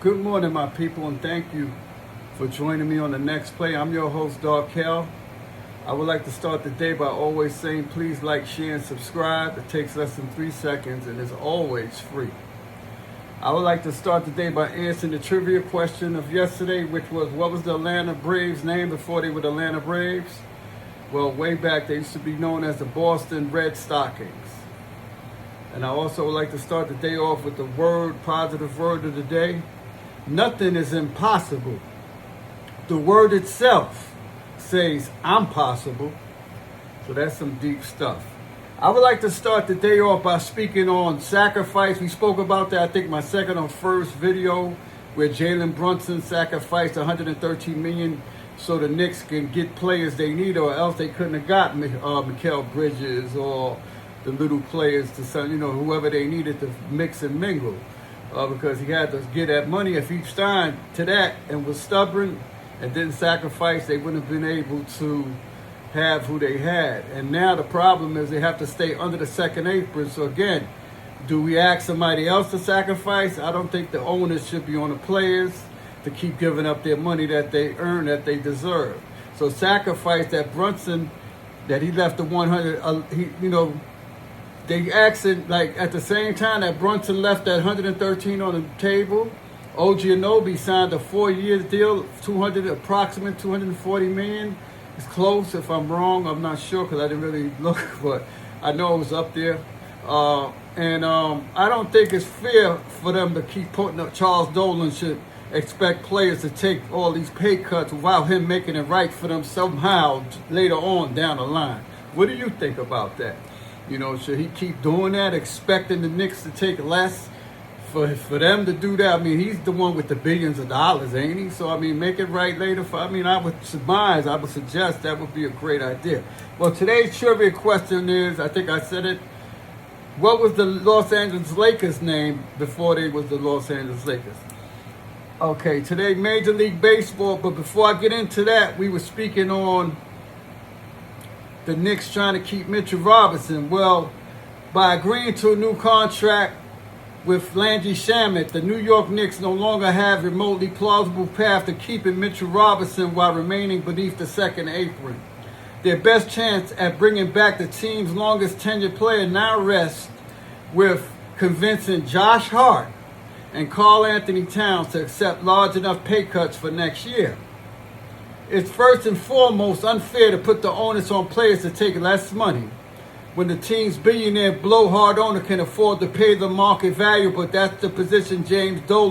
Good morning, my people, and thank you for joining me on the next play. I'm your host, Darkel. I would like to start the day by always saying please like, share, and subscribe. It takes less than 3 seconds and is always free. I would like to start the day by answering the trivia question of yesterday, which was, what was the Atlanta Braves name before they were the Atlanta Braves? Well, way back, they used to be known as the Boston Red Stockings. And I also would like to start the day off with the positive word of the day. Nothing is impossible. The word itself says, I'm possible. So that's some deep stuff. I would like to start the day off by speaking on sacrifice. We spoke about that, I think, my second or first video, where Jalen Brunson sacrificed $113 million so the Knicks can get players they need, or else they couldn't have got Mikal Bridges or the little players to send, whoever they needed to mix and mingle. Because he had to get that money. If he signed to that and was stubborn and didn't sacrifice, they wouldn't have been able to have who they had. And now the problem is they have to stay under the second apron. So again, do we ask somebody else to sacrifice? I don't think the owners should be on the players to keep giving up their money that they earn, that they deserve. So sacrifice that Brunson, that he left the 100, they asking, like, at the same time that Brunson left that 113 on the table, OG Anunoby signed a 4-year deal, approximate $240 million. It's close. If I'm wrong, I'm not sure because I didn't really look, but I know it was up there. I don't think it's fair for them to keep putting up. Charles Dolan should expect players to take all these pay cuts without him making it right for them somehow later on down the line. What do you think about that? Should he keep doing that, expecting the Knicks to take less for them to do that? I mean, he's the one with the billions of dollars, ain't he? So, make it right later. I would suggest that would be a great idea. Well, today's trivia question is, I think I said it, what was the Los Angeles Lakers name before they was the Los Angeles Lakers? Okay, today, Major League Baseball, but before I get into that, we were speaking on the Knicks trying to keep Mitchell Robinson. Well, by agreeing to a new contract with Landry Shamet, the New York Knicks no longer have a remotely plausible path to keeping Mitchell Robinson while remaining beneath the second apron. Their best chance at bringing back the team's longest tenured player now rests with convincing Josh Hart and Karl Anthony Towns to accept large enough pay cuts for next year. It's first and foremost unfair to put the onus on players to take less money when the team's billionaire blowhard owner can afford to pay the market value, but that's the position James Dolan